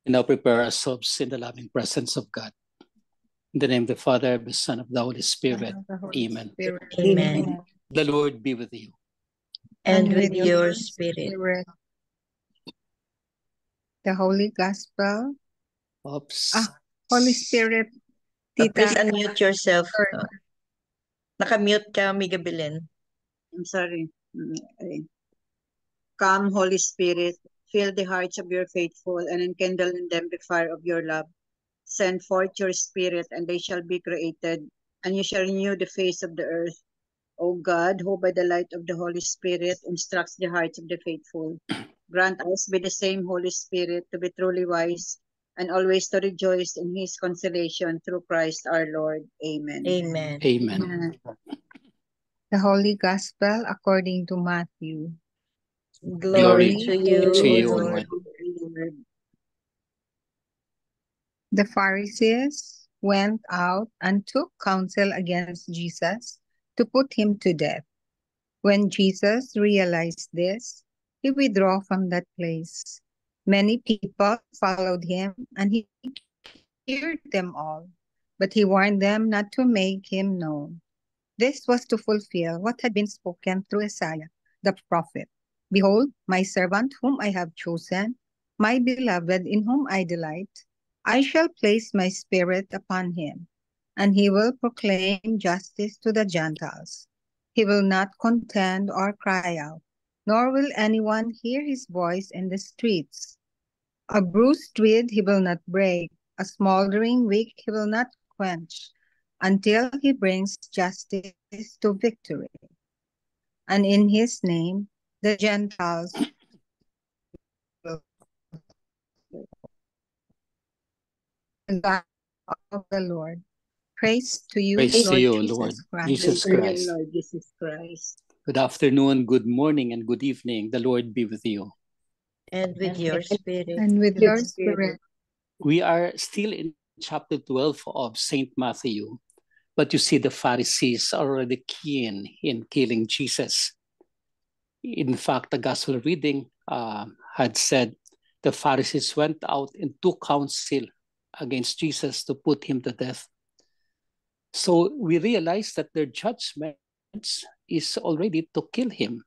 And now prepare ourselves in the loving presence of God. In the name of the Father, the Son, of the Holy Spirit. Amen. Amen. The Lord be with you. And with your spirit. The Holy Gospel. Oops. Holy Spirit. Please unmute yourself. Nakamute ka, Amiga Belen. I'm sorry. Come, Holy Spirit, fill the hearts of your faithful and enkindle in them the fire of your love. Send forth your Spirit, and they shall be created, and you shall renew the face of the earth. O God, who by the light of the Holy Spirit instructs the hearts of the faithful, grant us by the same Holy Spirit to be truly wise and always to rejoice in his consolation through Christ our Lord. Amen. Amen. Amen. The Holy Gospel according to Matthew. Glory to you, Lord. The Pharisees went out and took counsel against Jesus to put him to death. When Jesus realized this, he withdrew from that place. Many people followed him, and he cured them all. But he warned them not to make him known. This was to fulfill what had been spoken through Isaiah, the prophet. Behold, my servant whom I have chosen, my beloved in whom I delight. I shall place my spirit upon him, and he will proclaim justice to the Gentiles. He will not contend or cry out, nor will anyone hear his voice in the streets. A bruised reed he will not break, a smoldering wick he will not quench, until he brings justice to victory. And in his name, the Gentiles will of the Lord. Praise to you, Praise Lord to you, Jesus Lord Christ. Jesus Christ. Lord Jesus Christ. Good afternoon, good morning, and good evening. The Lord be with you. And with your spirit. And with your spirit. We are still in chapter 12 of St. Matthew, but you see the Pharisees are already keen in killing Jesus. In fact, the gospel reading had said the Pharisees went out and took counsel against Jesus to put him to death. So we realize that their judgment is already to kill him.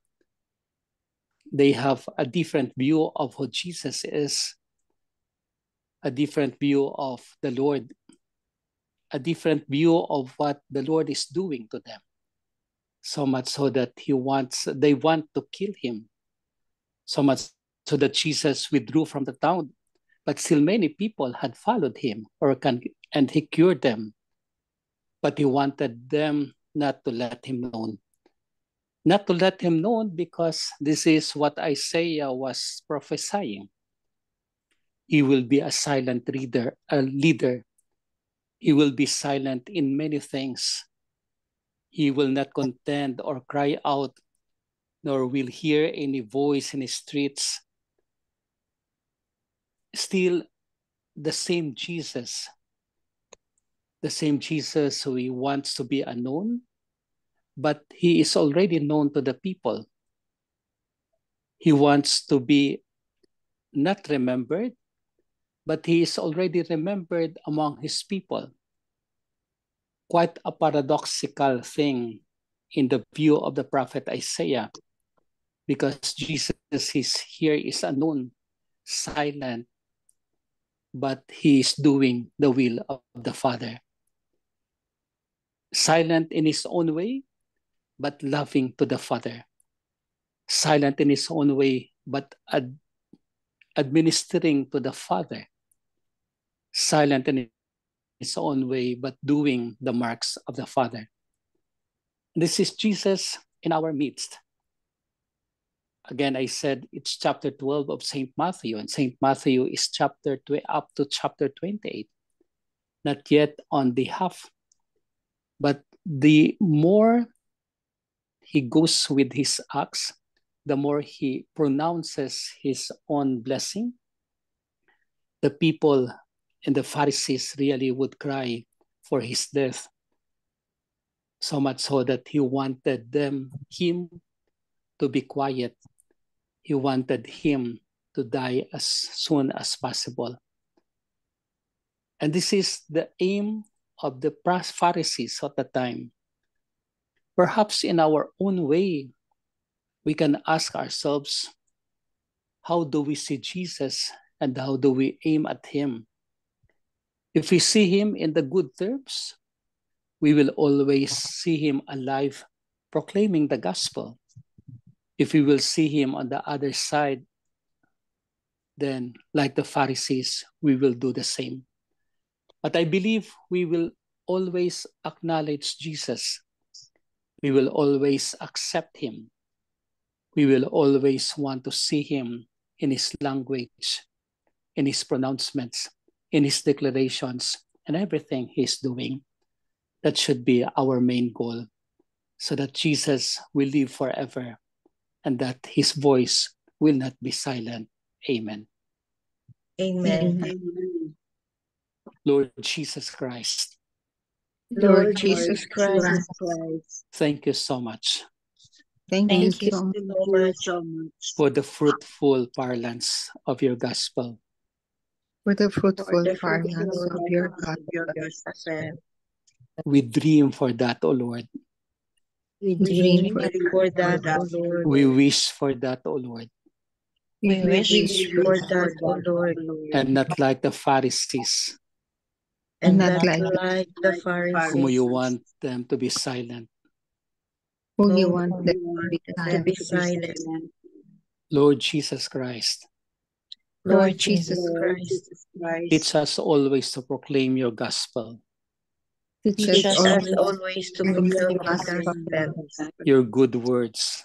They have a different view of who Jesus is, a different view of the Lord, a different view of what the Lord is doing to them. So much so that they want to kill him. So much so that Jesus withdrew from the town. But still many people had followed him and he cured them. But he wanted them not to let him know. Not to let him know because this is what Isaiah was prophesying. He will be a silent leader. He will be silent in many things. He will not contend or cry out, nor will hear any voice in the streets. Still, the same Jesus who he wants to be unknown, but he is already known to the people. He wants to be not remembered, but he is already remembered among his people. Quite a paradoxical thing in the view of the prophet Isaiah, because Jesus is unknown, silent, but he is doing the will of the Father. Silent in his own way, but loving to the Father. Silent in his own way, but administering to the Father. Silent in his own way, but doing the marks of the Father. This is Jesus in our midst. Again, I said it's chapter 12 of St. Matthew, and St. Matthew is up to chapter 28. Not yet on the half, but the more he goes with his acts, the more he pronounces his own blessing. The people and the Pharisees really would cry for his death, so much so that he wanted him to be quiet. He wanted him to die as soon as possible. And this is the aim of the Pharisees at the time. Perhaps in our own way, we can ask ourselves, how do we see Jesus and how do we aim at him? If we see him in the good terms, we will always see him alive, proclaiming the gospel. If we will see him on the other side, then like the Pharisees, we will do the same. But I believe we will always acknowledge Jesus. We will always accept him. We will always want to see him in his language, in his pronouncements, in his declarations, and everything he's doing. That should be our main goal, so that Jesus will live forever and that his voice will not be silent. Amen. Amen. Lord Jesus Christ, Lord Jesus Christ, thank you so much Thank you thank you so much so much so much for the fruitful parlance of your gospel. for the for fruitful the parlance of your fruitfulness gospel. of your gospel. We dream for that, O Lord. We dream dream for that, O Lord. We wish for that, O Lord. We wish for that, O Lord. And not like the Pharisees, And not not like like the whom Pharisees, you want them to be silent. who you whom want them to be to be silent. silent. Lord Jesus Christ, Lord Jesus Christ, teach us always to proclaim your gospel, Teach teach us us always always to proclaim proclaim your the gospel, gospel, your good words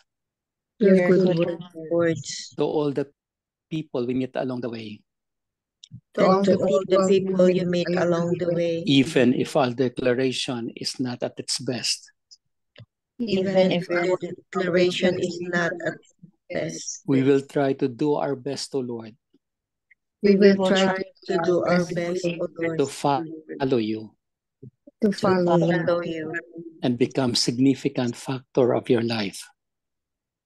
your your good good word words, to all the people we meet along the way, to all and to the all the people you meet meet along the way, even if our declaration is not at its best. even if our declaration is not at best. We will try to do our best, O Lord, We We will will try try to do our best, O Lord, to follow you to to follow you follow you and become significant factor of your life,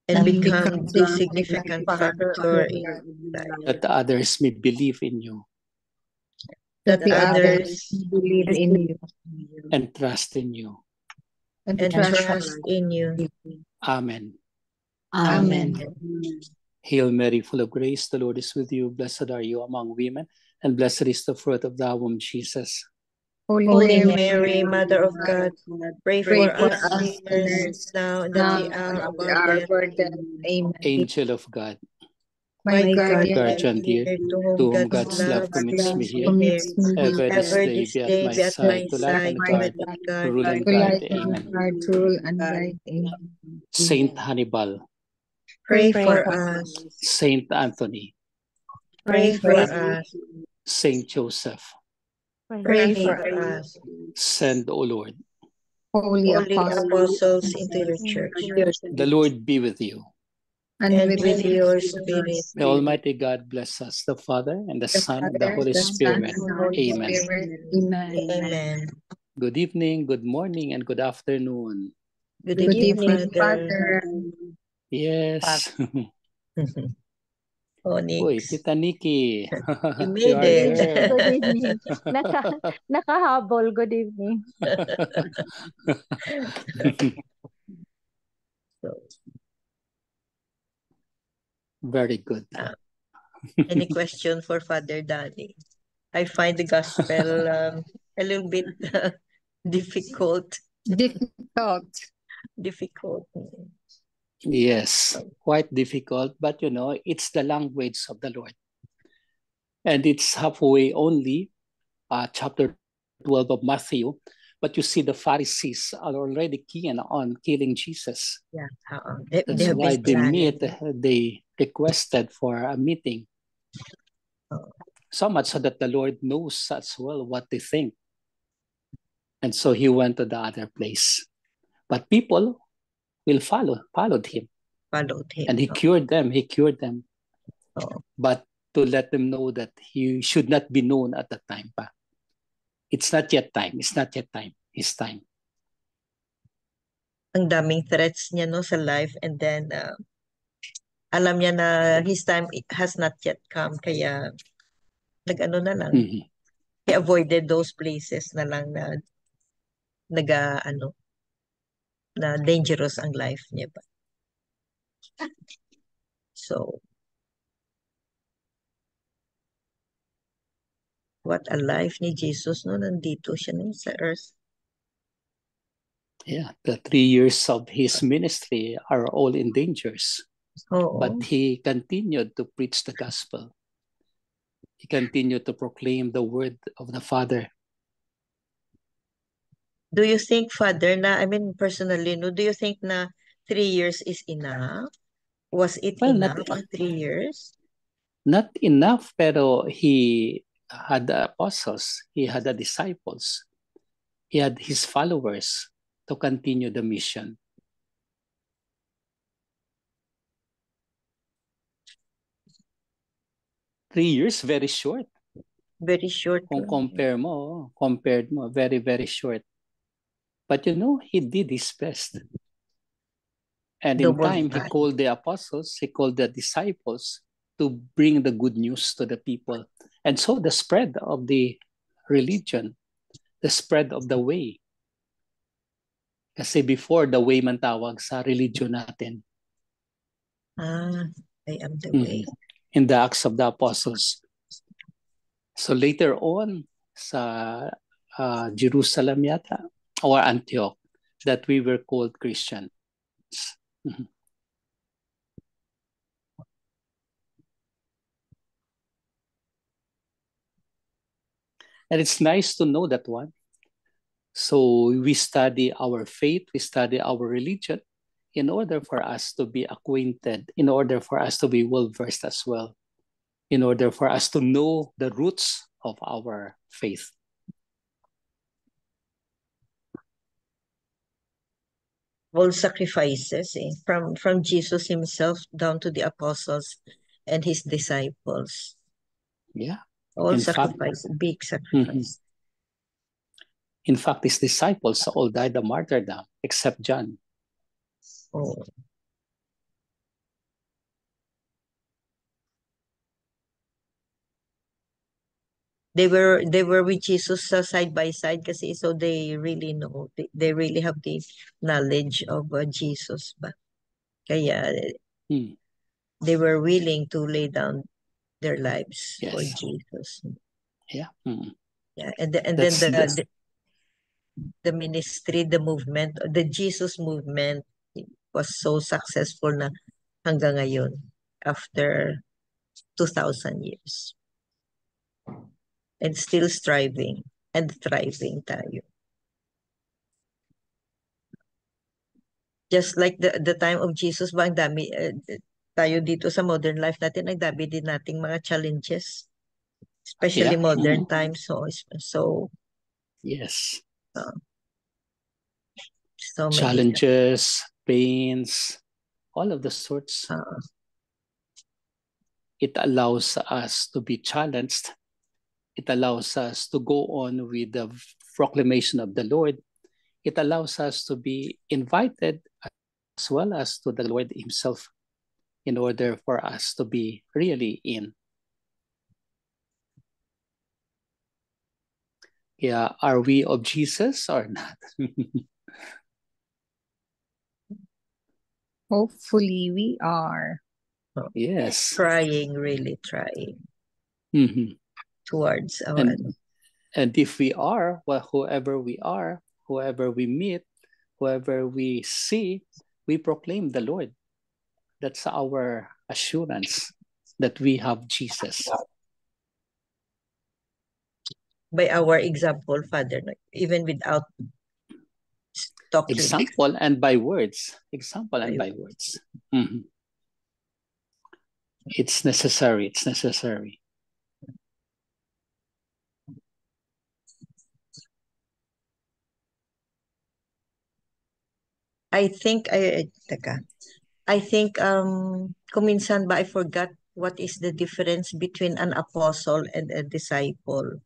and and become become the the significant factor in your life, that others may believe in you that that the others others believe in you and trust in you. and and trust trust in you. Amen. Amen. Hail Mary, full of grace, the Lord is with you. Blessed are you among women, and blessed is the fruit of thy womb, Jesus. Holy Mary, Mother of God, pray pray for for us us sinners sinners now and at now the hour and of the our hour death. of our death. Amen. Angel of God, My My guardian guardian dear, to to whom whom God's God's love love commits me commits here, me here, commits me ever this ever day this be at day my be at side, my to light side, and to guard, let me to guard, rule and to guide. light and Amen. guard, to rule and guide. Amen. Saint Hannibal, pray for us, Saint Anthony, pray for us, Saint Joseph, pray for us, send, O Lord. Holy holy apostles, apostles into your church, The Lord be with you. and and with with you, your spirit. May Almighty God bless us, the Father, and the the Son, and the Father, Holy the Son, Spirit. and the Holy Amen. Spirit. Amen. Amen. Good evening, good morning, and good afternoon. Good Good evening, evening, Father. Father. Yes. Onyx, Uy, Tita Nikki. you You made are it. there. Good evening. Nakahabol. Good evening. So, Very good. any question for Father Danny? I find the gospel a little bit difficult. Difficult. Yes, quite difficult, but you know, it's the language of the Lord. And it's halfway only, chapter 12 of Matthew, but you see the Pharisees are already keen on killing Jesus. Yeah. They That's have why been planning. they requested for a meeting. Oh. So much so that the Lord knows as well what they think. And so he went to the other place. But people will followed him. Followed him. And he cured them. Oh. But to let them know that he should not be known at that time pa. It's not yet time. It's not yet time. His time. Ang daming threats niya no sa life, and then alam niya na his time has not yet come, kaya nag-ano na lang. Mm-hmm. He avoided those places na lang na na dangerous ang life niya ba. So, what a life ni Jesus no, nandito siya nun sa earth. Yeah, the 3 years of his ministry are all in dangers. Oo. But he continued to preach the gospel. He continued to proclaim the word of the Father. Do you think, Father, personally, no, do you think na 3 years is enough? Was it Well, enough, 3 years? Not enough, pero he had the apostles, he had the disciples, he had his followers to continue the mission. Three years, very short. Very short. Kung compared mo, very, very short. But he did his best. And in time, he called the apostles, he called the disciples to bring the good news to the people. And so the spread of the religion, the spread of the way. Kasi before, the way man tawag sa religion natin. I am the way. In the Acts of the Apostles. So later on, sa Jerusalem yata, or Antioch, that we were called Christians. And it's nice to know that one. So we study our faith, we study our religion in order for us to be acquainted, in order for us to be well-versed as well, in order for us to know the roots of our faith. All sacrifices, from Jesus himself down to the apostles and his disciples. Yeah. All sacrifice, big sacrifice. In fact, his disciples all died a martyrdom, except John. Oh. They were with Jesus side by side kasi so they really know, they really have the knowledge of Jesus ba. Kaya they were willing to lay down their lives for Jesus. Yeah. Yeah, and then the ministry, the movement, the Jesus movement was so successful na hanggang ngayon after 2,000 years. And still striving and thriving tayo. Just like the time of Jesus ba, ang dami tayo dito sa modern life natin, ang dami din nating mga challenges. Especially modern times. So yes. So challenges, pains, all of the sorts. It allows us to be challenged. It allows us to go on with the proclamation of the Lord. It allows us to be invited as well as to the Lord himself in order for us to be really in. Yeah, are we of Jesus or not? Hopefully we are. Yes. Trying, really trying. Towards our... And if we are, well, whoever we are, whoever we meet, whoever we see, we proclaim the Lord. That's our assurance that we have Jesus. By our example, Father, even without talking. Example and by words. Example and by words. It's necessary. It's necessary. I think kuminsan ba I forgot what is the difference between an apostle and a disciple.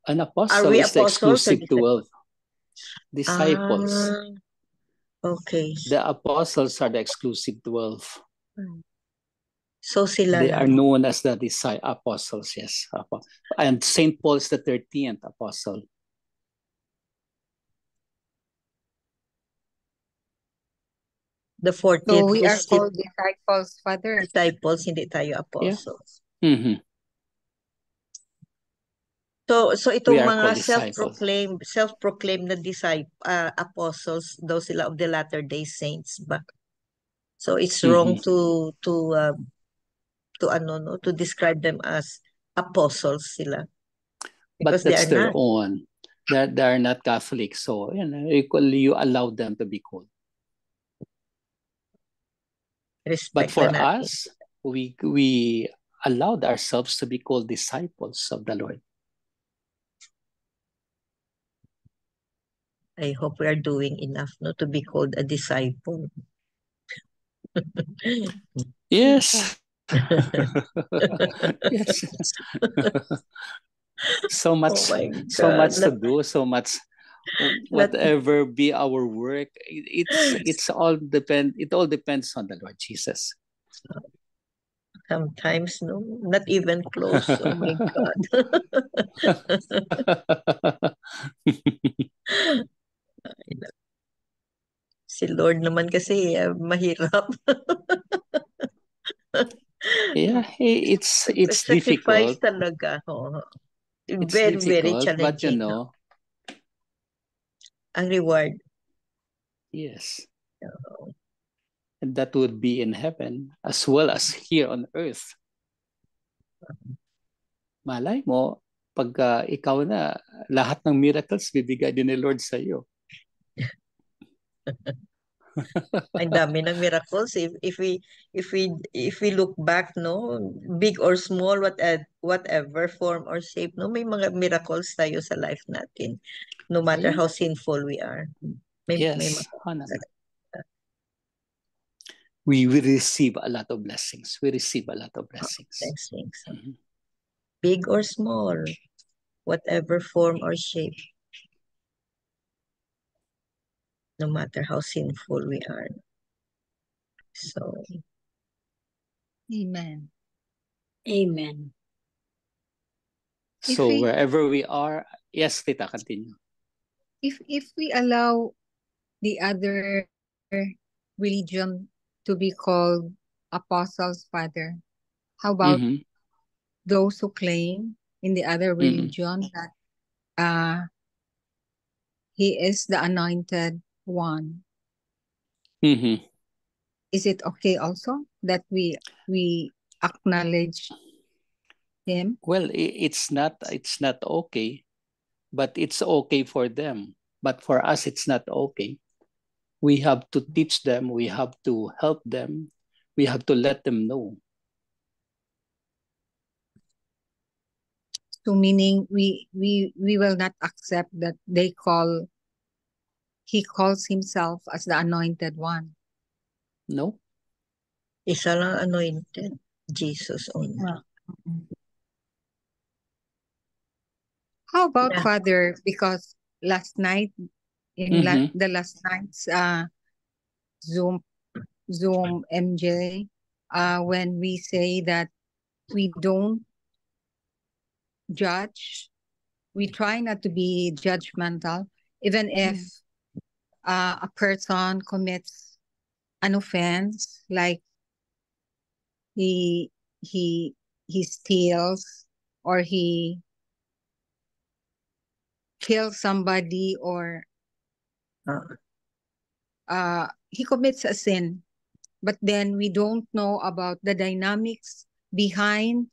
An apostle is the exclusive 12. Disciples. Okay. The apostles are the exclusive 12. So sila They lang. are known as the apostles, yes. And St. Paul is the 13th apostle. The 40th So we are is the called disciples, Father. disciples, hindi tayo apostles. Mm-hmm. So We itong are mga called disciples. self-proclaimed na apostles, daw sila of the Latter-day Saints ba? So it's wrong to describe them as apostles sila. Because But that's they are their not. own. They are not Catholic, so equally you allow them to be called. Respect But for na natin. us, we allowed ourselves to be called disciples of the Lord. I hope we are doing enough to be called a disciple. Yes. Yes. So much, so much to do, so much. Whatever be our work, it all depends on the Lord Jesus. Sometimes, not even close. Oh my God. Si Lord naman kasi mahirap. Yeah, it's Sacrifice difficult. talaga. It's Very, very difficult, but challenging. Ang reward. Yes. And that would be in heaven as well as here on earth. Malay mo, pag ikaw na, lahat ng miracles bibigay din ni Lord sa iyo. Ang dami ng miracles if we look back, big or small, whatever form or shape, may mga miracles tayo sa life natin, no matter how sinful we are. Yes, we will receive a lot of blessings. We receive a lot of blessings. Mm-hmm. Big or small, whatever form or shape, no matter how sinful we are. So, Amen. Amen. So wherever we are, yes, Tita, continue. If we allow the other religion to be called apostles, Father, how about those who claim in the other religion that he is the anointed one? Is it okay also that we acknowledge him? Well, it's not okay, but it's okay for them. But for us, it's not okay. We have to teach them. We have to help them. We have to let them know. So meaning we will not accept that he calls himself as the anointed one. No. Isa lang anointed, Jesus only. How about Father? Because last night, the last night's Zoom MJ, when we say that we don't judge, we try not to be judgmental, even if a person commits an offense, like he steals or he kills somebody or he commits a sin, but then we don't know about the dynamics behind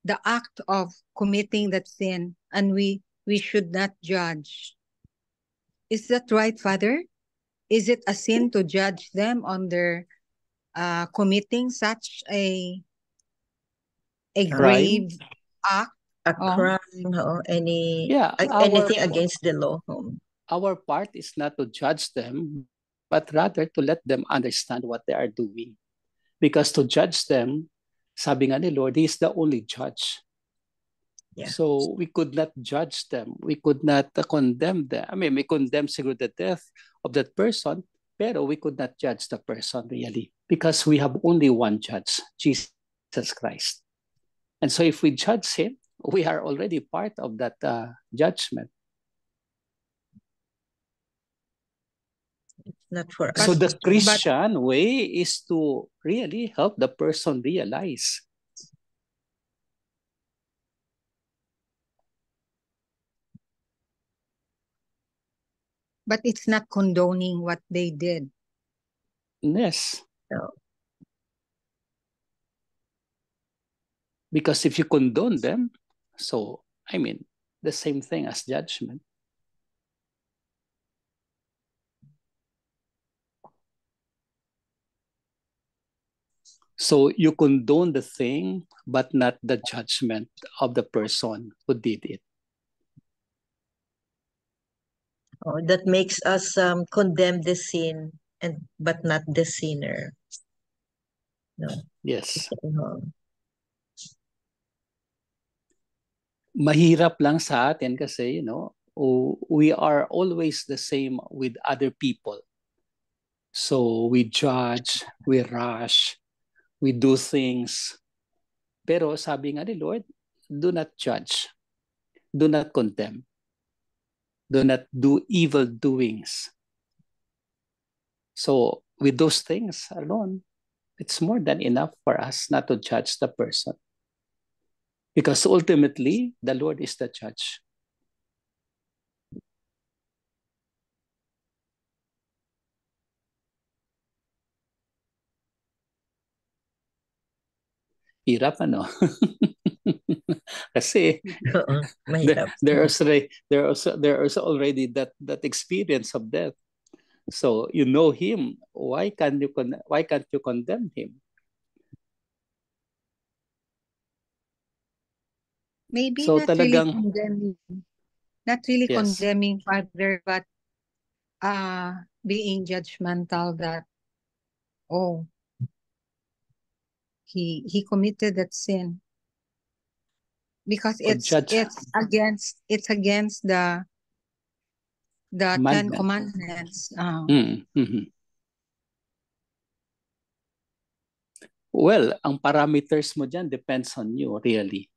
the act of committing that sin, and we should not judge. Is that right, Father? Is it a sin to judge them on their committing such a grave act? A crime or anything against the law. Our part is not to judge them, but rather to let them understand what they are doing. Because to judge them, sabi nga ni Lord, He is the only judge. Yeah. So we could not judge them. We could not condemn them. I mean, we condemn siguro the death of that person, pero we could not judge the person really. Because we have only one judge, Jesus Jesus Christ. And so if we judge him, we are already part of that judgment. Not for us. So the Christian way is to really help the person realize. But it's not condoning what they did. Yes. No. Because if you condone them, so, I mean, the same thing as judgment. So you condone the thing, but not the judgment of the person who did it. Oh, that makes us condemn the sin, but not the sinner. No. Yes. No. Mahirap lang sa atin kasi, we are always the same with other people. So we judge, we rush, we do things. Pero sabi nga ni Lord, do not judge. Do not condemn. Do not do evil doings. So with those things alone, it's more than enough for us not to judge the person. Because ultimately, the Lord is the judge. Hirap, ano? Kasi there is already that experience of death. So you know him. Why can't you condemn him? Maybe so not really condemning. Not really condemning, Father, but being judgmental that, oh, he committed that sin. Because it's against the Ten Commandments. Well, ang parameters mo dyan depends on you, really.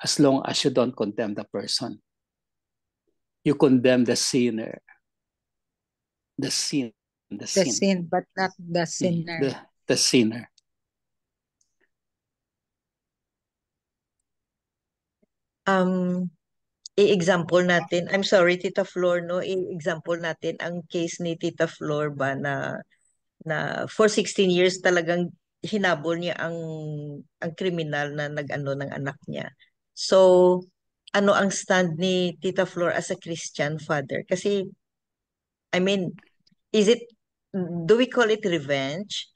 As long as you don't condemn the person. You condemn the sinner. The sin, but not the sinner. The sinner. I-example natin, I'm sorry, Tita Flor, no? I-example natin ang case ni Tita Flor ba na for 16 years talagang hinabol niya ang kriminal na nag-ano ng anak niya. So, ano ang stand ni Tita Flor as a Christian father? Kasi, I mean, do we call it revenge?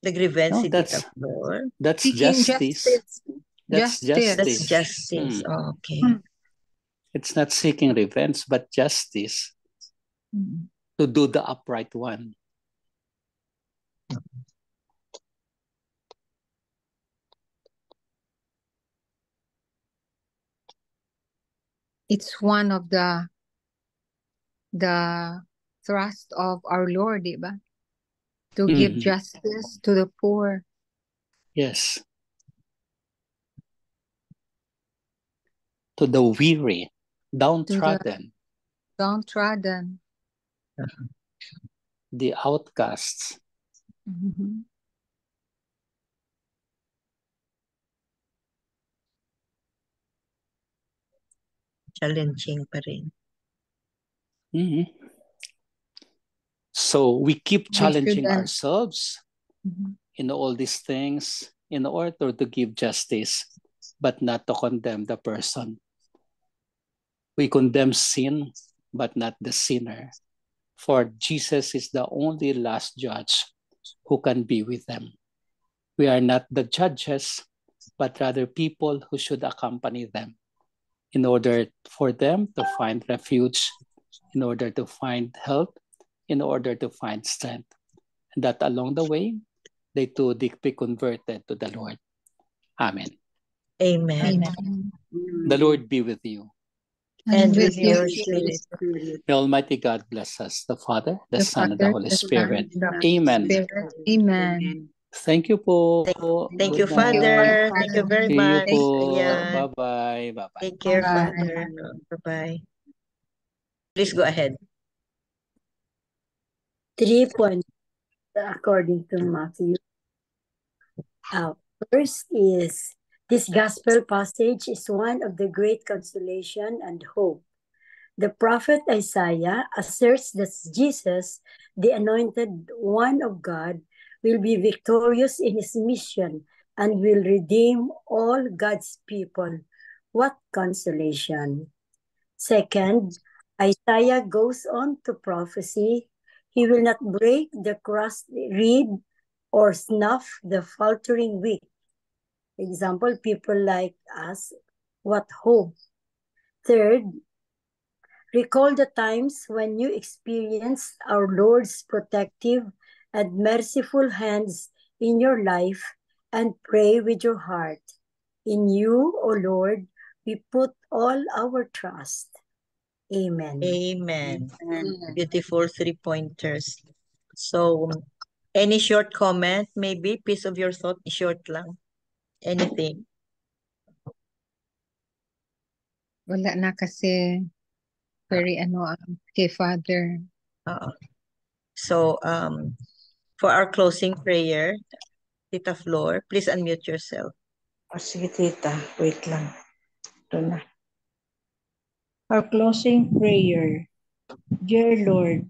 Nag-revenge si Tita Flor? That's justice. That's justice. That's justice. Oh, okay. It's not seeking revenge, but justice to do the upright one. It's one of the thrust of our Lord, diba? To give justice to the poor. Yes. To the weary, downtrodden. The outcasts. Challenging pa rin. So we keep challenging ourselves in all these things in order to give justice, but not to condemn the person. We condemn sin, but not the sinner. For Jesus is the only last judge who can be with them. We are not the judges, but rather people who should accompany them in order for them to find refuge, in order to find help, in order to find strength. And that along the way, they too be converted to the Lord. Amen. Amen. The Lord be with you. And with your spirit. May Almighty God bless us, the Father, the Son, and the Holy Spirit. Amen. Amen. Thank you po. Thank you, Good night. Father. Thank you very See you much. po. Ayan. Bye-bye. Bye-bye. Take care, Bye. Father. Bye-bye. Please go ahead. 3 points according to Matthew. First is, this gospel passage is one of the great consolation and hope. The prophet Isaiah asserts that Jesus, the anointed one of God, will be victorious in his mission and will redeem all God's people. What consolation! Second, Isaiah goes on to prophesy, he will not break the crushed reed or snuff the faltering wick. Example, people like us, what hope. Third, recall the times when you experienced our Lord's protective and merciful hands in your life and pray with your heart. In you, O Lord, we put all our trust. Amen. Amen. Beautiful 3 pointers. So, any short comment, maybe piece of your thought, short lang. Anything? Wala na kasi very kay Father. So, for our closing prayer, Tita Flor, please unmute yourself. Sige, Tita. Wait lang. Ito na. Our closing prayer. Dear Lord,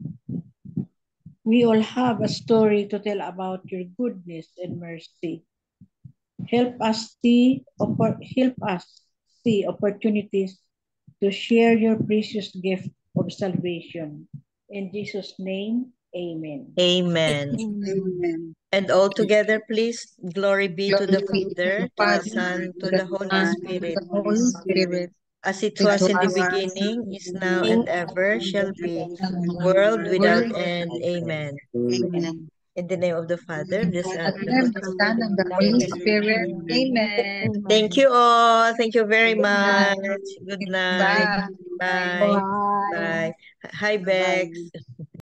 we all have a story to tell about your goodness and mercy. Help us see opportunities to share your precious gift of salvation. In Jesus' name, amen. Amen. Amen. And all together, please, glory be to the Glory be Father, to the Son, to the Holy Spirit, the Holy Spirit, as it was in the beginning, is now, and ever shall be, world without end. Amen. Amen. In the name of the Father, the Son, and the and Holy the Son of the Holy Spirit. Amen. Thank you all. Thank you very much. Good night. Bye. Bye. Bye. Hi, Bex.